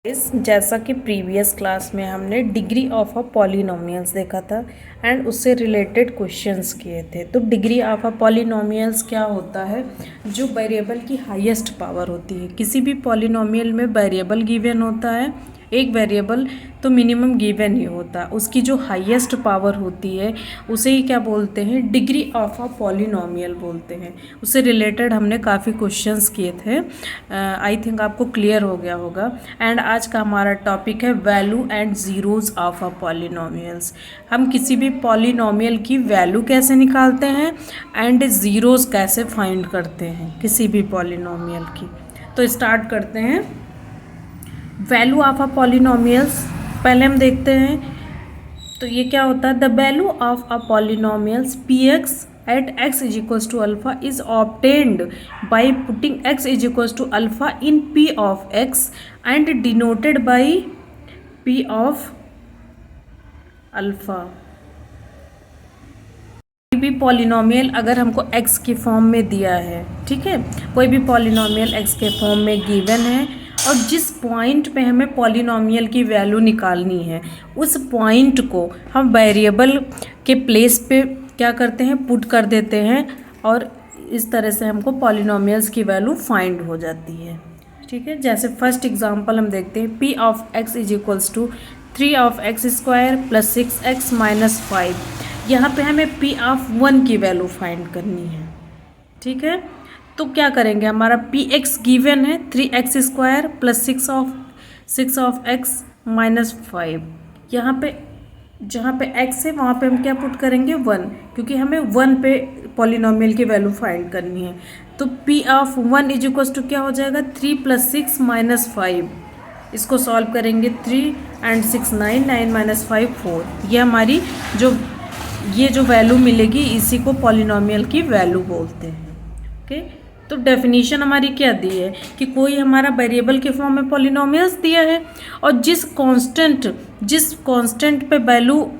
जैसा कि previous class में हमने डिग्री ऑफ अ पॉलिनोमियल्स देखा था एंड उससे रिलेटेड क्वेश्चंस किए थे। तो डिग्री ऑफ अ पॉलिनोमियल्स क्या होता है? जो वेरिएबल की हाईएस्ट पावर होती है। किसी भी पॉलिनोमियल में वेरिएबल गिवन होता है, एक वेरिएबल तो मिनिमम गिवन ही होता, उसकी जो हाईएस्ट पावर होती है उसे ही क्या बोलते हैं? डिग्री ऑफ अ पॉलिनोमियल बोलते हैं। उससे रिलेटेड हमने काफ़ी क्वेश्चंस किए थे। आई थिंक आपको क्लियर हो गया होगा। एंड आज का हमारा टॉपिक है value and zeros of a polynomials. हम किसी भी पॉलिनोमियल की वैल्यू कैसे निकालते हैं एंड ज़ीरोज़ कैसे फाइंड करते हैं किसी भी पॉलिनोमियल की। तो स्टार्ट करते हैं। वैल्यू ऑफ अ पॉलिनोमियल्स पहले हम देखते हैं। तो ये क्या होता है? The value of a polynomials P x at x is equals to alpha is obtained by putting x is equals to alpha in p of x and denoted by p of alpha। कोई भी polynomial अगर हमको x के form में दिया है, ठीक है, कोई भी पॉलिनोमियल x के फॉर्म में गिवन है और जिस पॉइंट पे हमें पॉलिनोमियल की वैल्यू निकालनी है उस पॉइंट को हम वेरिएबल के प्लेस पे क्या करते हैं? पुट कर देते हैं और इस तरह से हमको पॉलिनोमियल्स की वैल्यू फाइंड हो जाती है। ठीक है, जैसे फर्स्ट एग्जांपल हम देखते हैं। p of x is equals to 3 of x square plus 6x minus 5। यहाँ पे हमें p ऑफ 1 की वैल्यू फाइंड करनी है। ठीक है, तो क्या करेंगे? हमारा px गिवन है 3x square plus 6 of x minus 5। यहाँ पे जहाँ पे x है वहाँ पे हम क्या पुट करेंगे? 1, क्योंकि हमें 1 पे पॉलिनोमियल की वैल्यू फाइंड करनी है। तो p of 1 is equals to क्या हो जाएगा? 3 प्लस 6 माइनस 5। इसको सॉल्व करेंगे। 3 एंड 6 9, 9 माइनस 5 4। ये हमारी जो वैल्यू मिलेगी इसी को पॉलिनोमियल की वैल्यू बोलते हैं। ओके, तो डेफिनेशन हमारी क्या दी है कि कोई हमारा वेरिएबल के फॉर्म में पॉलिनोमियल्स दिया है और जिस कांस्टेंट पे वैल्यू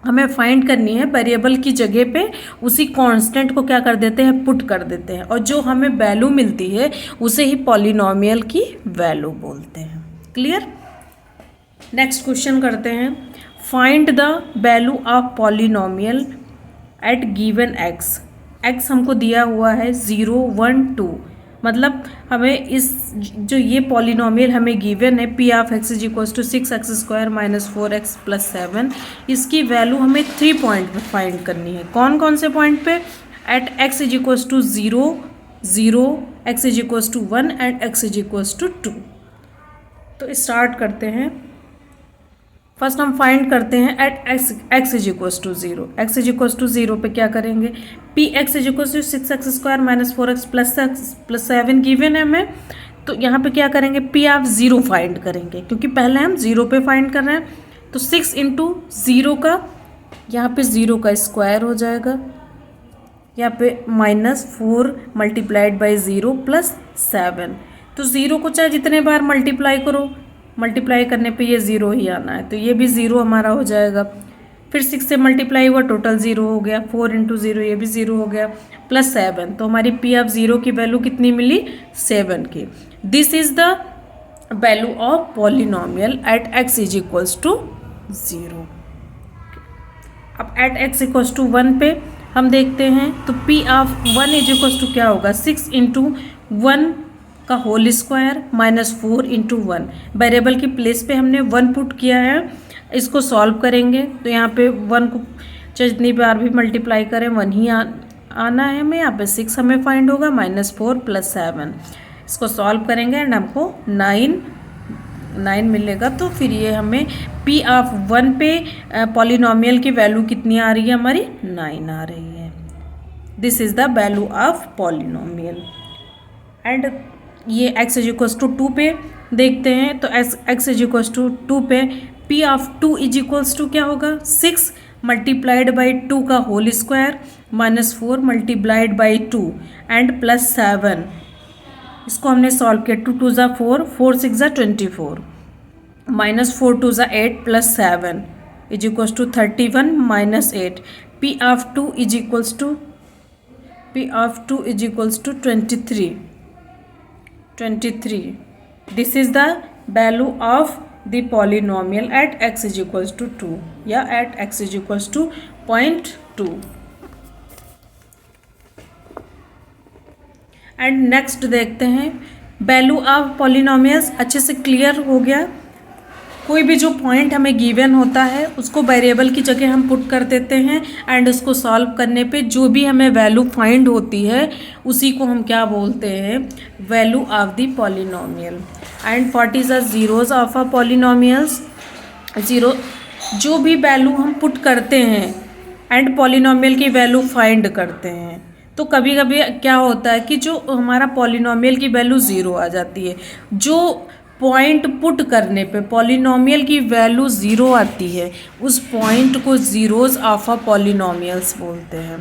हमें फाइंड करनी है वेरिएबल की जगह पे, उसी कांस्टेंट को क्या कर देते हैं? पुट कर देते हैं और जो हमें वैल्यू मिलती है उसे ही पॉलिनोमियल की वैल्यू बोलते हैं। क्लियर? नेक्स्ट क्वेश्चन करते हैं। Find the value of polynomial at given x. X हमको दिया हुआ है 0 1 2, मतलब हमें इस जो ये पॉलिनोमियल हमें गिवन है p of x is equals to 6x square minus 4x plus 7, इसकी वैल्यू हमें 3 पॉइंट पे फाइंड करनी है। कौन कौन से पॉइंट पे? At x is equals to 0 0, x is equals to 1 and x is equals to 2। तो स्टार्ट करते हैं। फर्स्ट हम फाइंड करते हैं at x is equals to 0। x is equals to 0 पे क्या करेंगे? P x is equals to 6x square minus 4x plus 7 given है हमें। तो यहाँ पे क्या करेंगे? p ऑफ 0 फाइंड करेंगे, क्योंकि पहले हम 0 पे फाइंड कर रहे हैं। तो 6 इंटू 0 का, यहाँ पे 0 का स्क्वायर हो जाएगा, यहाँ पे माइनस 4 मल्टीप्लाइड बाई 0 प्लस 7। तो 0 को चाहे जितने बार मल्टीप्लाई करो, मल्टीप्लाई करने पे ये 0 ही आना है, तो ये भी 0 हमारा हो जाएगा। फिर 6 से मल्टीप्लाई हुआ, टोटल 0 हो गया। 4 इंटू 0 ये भी 0 हो गया, प्लस 7। तो हमारी p ऑफ 0 की वैल्यू कितनी मिली? 7 की। This is the value of polynomial at x is equals to 0। अब एट x इक्वल्स टू 1 पे हम देखते हैं। तो p of 1 is equals to क्या होगा? 6 इंटू 1 का whole square minus 4 into 1। Variable की प्लेस पे हमने 1 पुट किया है। इसको सॉल्व करेंगे तो यहाँ पे 1 को चाहे जितनी बार भी मल्टीप्लाई करें 1 ही आना है हमें। यहाँ पे 6 हमें फाइंड होगा, माइनस 4 प्लस 7। इसको सॉल्व करेंगे एंड हमको 9 मिलेगा। तो फिर ये हमें p ऑफ 1 पे पॉलिनोमियल की वैल्यू कितनी आ रही है? हमारी 9 आ रही है। This is the value of polynomial. And ये x इज इक्वल्स टू 2 पे देखते हैं। तो x इज इक्वल्स टू 2 पे p of 2 is equals to क्या होगा? 6 मल्टीप्लाइड बाई 2 का whole square minus 4 multiplied by 2 and plus 7। इसको हमने सॉल्व किया। 2 2 ज़ा 4, 4 6 ज़ा 24, माइनस 4 2 ज़ा 8 plus 7 is equals to 31 minus 8। p of 2 is equals to 23। This is the value of the polynomial at x is equals to 2 या at x is equals to 0.2। And next देखते हैं value of polynomials. अच्छे से clear हो गया। कोई भी जो पॉइंट हमें गिवन होता है उसको वेरिएबल की जगह हम पुट कर देते हैं एंड उसको सॉल्व करने पे जो भी हमें वैल्यू फाइंड होती है उसी को हम क्या बोलते हैं, value of the polynomial. And what is the zeros of a polynomials. Zero जो भी वैल्यू हम पुट करते हैं एंड पॉलिनोमियल की वैल्यू फाइंड करते हैं, तो कभी कभी क्या होता है कि जो हमारा पॉलिनोमियल की वैल्यू ज़ीरो आ जाती है। जो पॉइंट पुट करने पे पॉलिनोमियल की वैल्यू ज़ीरो आती है उस पॉइंट को ज़ीरोज़ ऑफ अ पॉलिनोमियल्स बोलते हैं।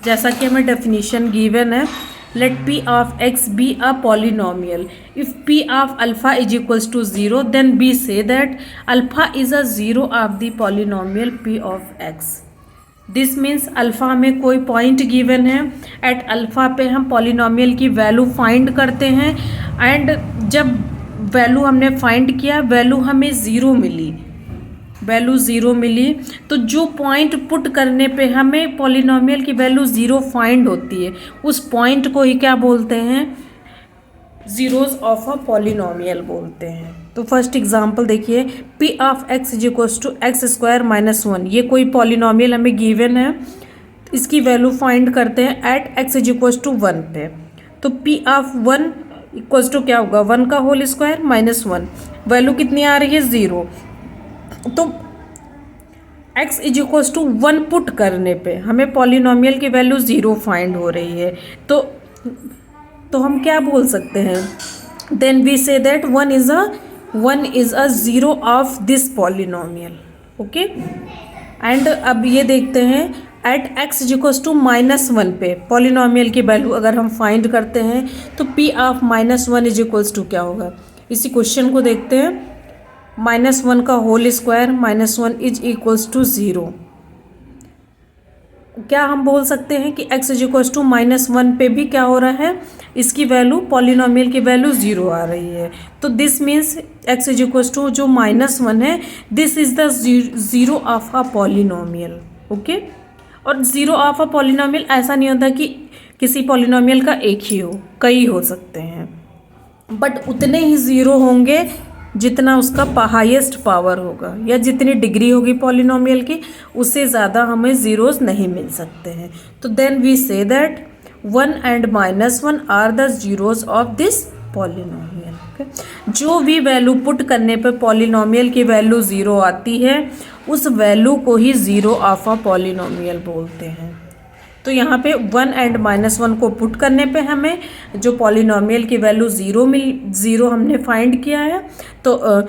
जैसा कि हमें डेफिनेशन गिवन है, let p of x be a polynomial if p of alpha is equals to zero then we say that alpha is a zero of the polynomial p of x. This means alpha में कोई point given है, at alpha पे हम polynomial की value find करते हैं and जब value हमने फाइंड किया, वैल्यू हमें ज़ीरो मिली, तो जो पॉइंट पुट करने पे हमें पॉलिनोमियल की वैल्यू ज़ीरो फाइंड होती है उस पॉइंट को ही क्या बोलते हैं, ज़ीरोज़ ऑफ अ पॉलिनोमियल बोलते हैं। तो फर्स्ट एग्जांपल देखिए, p of x is equals to x square minus 1। ये कोई पॉलिनोमियल हमें गिवन है, इसकी वैल्यू फाइंड करते हैं at x is equals to 1 पे। तो पी ऑफ 1 इक्वल्स टू क्या होगा, 1 का होल स्क्वायर माइनस 1। वैल्यू कितनी आ रही है, 0। तो x is equals to 1 put करने पे हमें पॉलिनोमियल की वैल्यू 0 फाइंड हो रही है। तो हम क्या बोल सकते हैं, then we say that 1 is a zero of this polynomial. Okay, and अब ये देखते हैं at x is equals to -1 पे पॉलिनोमियल की वैल्यू अगर हम फाइंड करते हैं तो p of -1 is equals to क्या होगा। इसी क्वेश्चन को देखते हैं, -1 का whole square -1 is equals to 0। क्या हम बोल सकते हैं कि x इज इक्वल्स टू -1 पे भी क्या हो रहा है, इसकी वैल्यू पॉलिनोमियल की वैल्यू 0 आ रही है। तो this means x is equals to जो -1 है, this is the zero of a polynomial. Okay, और ज़ीरो ऑफ अ पॉलिनोमियल ऐसा नहीं होता कि किसी पॉलिनोमियल का एक ही हो, कई हो सकते हैं, बट उतने ही ज़ीरो होंगे जितना उसका हाईएस्ट पावर होगा या जितनी डिग्री होगी पॉलिनोमियल की, उससे ज़्यादा हमें ज़ीरोज़ नहीं मिल सकते हैं। तो then we say that 1 and -1 are the zeros of this polynomial. जो भी वैल्यू पुट करने पे पॉलिनोमियल की वैल्यू 0 आती है उस वैल्यू को ही ज़ीरो ऑफ अ पॉलिनोमियल बोलते हैं। तो यहाँ पे 1 एंड -1 को पुट करने पे हमें जो पॉलिनोमियल की वैल्यू 0 हमने फाइंड किया है, तो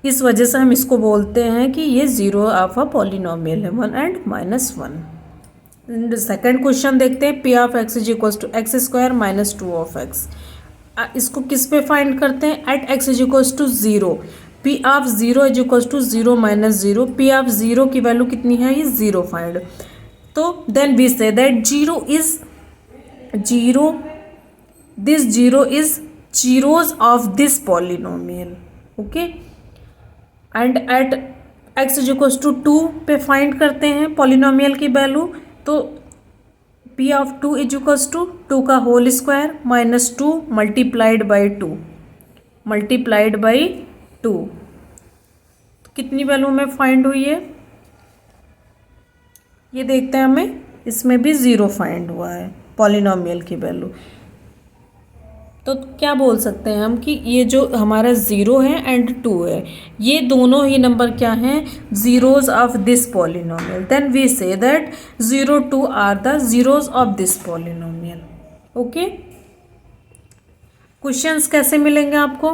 इस वजह से हम इसको बोलते हैं कि ये ज़ीरो ऑफ अ पॉलिनोमियल है, 1 एंड -1। सेकेंड क्वेश्चन देखते हैं, p of x is equals to x square minus 2 of x. इसको किस पे फाइंड करते हैं, at x is equals to 0। P of 0 is equals to 0 minus 0। P of 0 की value कितनी है, ये 0 फाइंड। तो then we say that 0 is zeros of this polynomial. Okay, and at x is equals to 2 पे find करते हैं polynomial की value. तो p of 2 is equals to 2 का whole square minus 2 multiplied by 2। कितनी वैल्यू में find हुई है, ये देखते हैं, हमें इसमें भी 0 फाइंड हुआ है पॉलिनोमियल की वैल्यू। तो क्या बोल सकते हैं हम कि ये जो हमारा 0 है एंड 2 है, ये दोनों ही नंबर क्या हैं, zeros of this polynomial. Then we say that 0, 2 are the zeros of this polynomial. Okay, questions कैसे मिलेंगे आपको,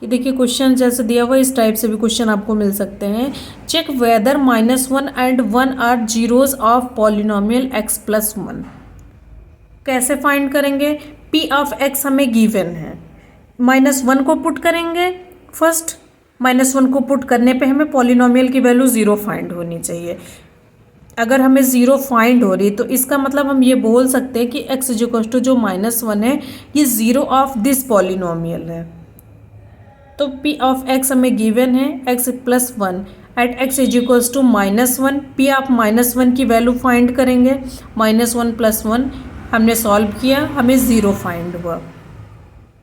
ये देखिए क्वेश्चन जैसे दिया हुआ इस टाइप से भी क्वेश्चन आपको मिल सकते हैं। Check whether -1 and 1 are zeros of polynomial x plus 1। कैसे फाइंड करेंगे, p ऑफ x हमें गिवन है, -1 को पुट करेंगे फर्स्ट। -1 को पुट करने पे हमें पॉलिनोमियल की वैल्यू 0 फाइंड होनी चाहिए। अगर हमें 0 फाइंड हो रही तो इसका मतलब हम ये बोल सकते हैं कि x इज इक्वल टू जो -1 है ये 0 ऑफ दिस पॉलिनोमियल है। तो p ऑफ x हमें गिवन है x plus 1 at x is equals to -1। p of -1 की वैल्यू फाइंड करेंगे, -1 + 1 हमने सॉल्व किया, हमें 0 फाइंड हुआ।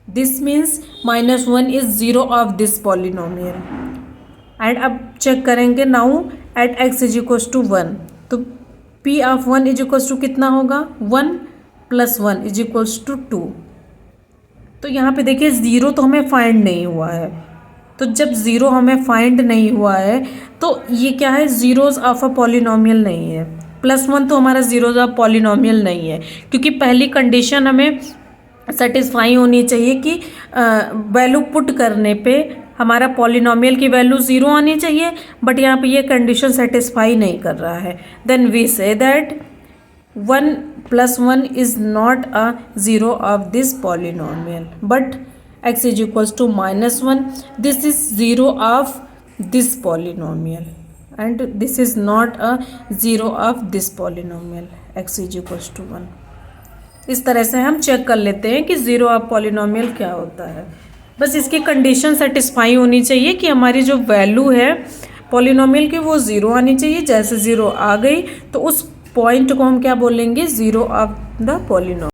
This means -1 is 0 of this polynomial. And अब चेक करेंगे now at x is equals to 1, तो p of 1 is equals to कितना होगा, 1 + 1 इज इक्वल्स टू 2। तो यहाँ पे देखिए 0 तो हमें फाइंड नहीं हुआ है, तो जब 0 हमें फाइंड नहीं हुआ है तो ये क्या है, जीरोज ऑफ अ पॉलिनोमियल नहीं है। +1 तो हमारा जीरोज ऑफ पॉलिनोमियल नहीं है, क्योंकि पहली कंडीशन हमें सेटिस्फाई होनी चाहिए कि वैल्यू पुट करने पे हमारा पॉलिनोमियल की वैल्यू 0 आनी चाहिए, बट यहाँ पे ये कंडीशन सेटिस्फाई नहीं कर रहा है। Then we say that 1 + 1 is not a 0 of this polynomial, but x is equals to -1. This is 0 of this polynomial and this is not a 0 of this polynomial, x is equals to 1. इस तरह से हम check कर लेते हैं कि 0 of polynomial क्या होता है। बस इसकी कंडीशन सेटिस्फाई होनी चाहिए कि हमारी जो वैल्यू है पॉलिनोमियल की वो 0 आनी चाहिए। जैसे 0 आ गई तो उस पॉइंट को हम क्या बोलेंगे, 0 ऑफ द पॉलिनोमियल।